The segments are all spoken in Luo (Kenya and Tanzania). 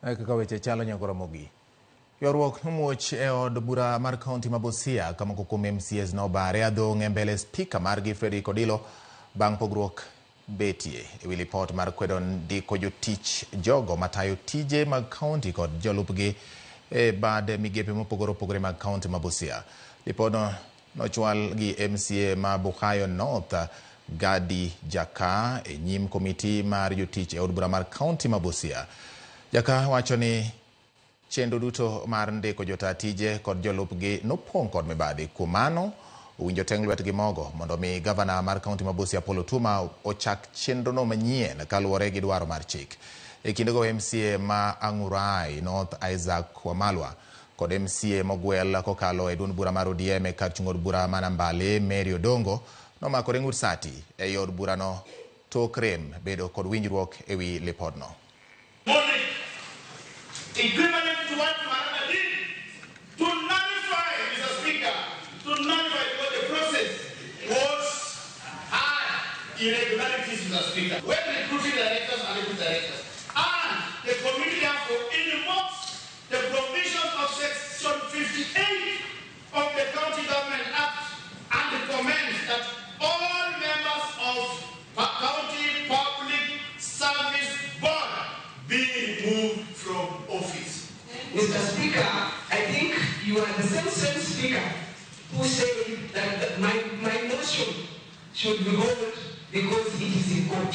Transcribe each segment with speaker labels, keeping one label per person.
Speaker 1: Kaka weche chalo nyako Ramogi. Yorruok nomuoch e od bura mar kaunti ma Busia kama kuom MCAs nobare adhong' mbele spika margi Fredrick Odilo bang' pogruok betie ewi lipot mar kwedo ndiko jotich jogo matayo tije mag kaunti kod jolupgi bad migepe mopogore opogore mag kaunti ma Busia. Lipotno nochwal gi MCA ma Buhayo North Gadi Jaka e nyim komiti mar jotich e od bura mar kaunti ma Busia. Jaka wacho ni chenro duto mar ndiko jota tije kod jolupgi nopong' kod mibadhi. Kuom mano owinjo teng' lwetgi mogo mondo mi gavana mar kaunti ma Busia Apollo Tuma ochak chenrono manyien kaluwore gi dwaro mar chik. E kindego MCA ma Angurai North Isaac Wamalwa kod MCA mogwel kokalo e duond bura mar ODM e kar chung' od bura ma Nambale Mary Odongo nomakore ng'ut sati e od burano tok rem bedo kod winjruok ewi lipodno.
Speaker 2: Equivalent to what Marana did to nullify, Mr. Speaker, to nullify because the process was hard irregularities, Mr. Speaker. When recruiting directors and deputy directors, and the committee therefore invokes the provisions of Section 58 of the County Government Act and recommends that all members of County Public Service Board be removed from office.
Speaker 3: Mr. Speaker, I think you are the same speaker who said that my motion should be held because it is in court.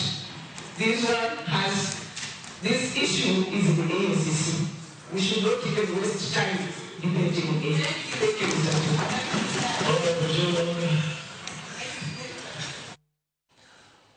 Speaker 3: This issue is in the AMCC. We should not even waste time debating on it. Thank you, Mr. Speaker.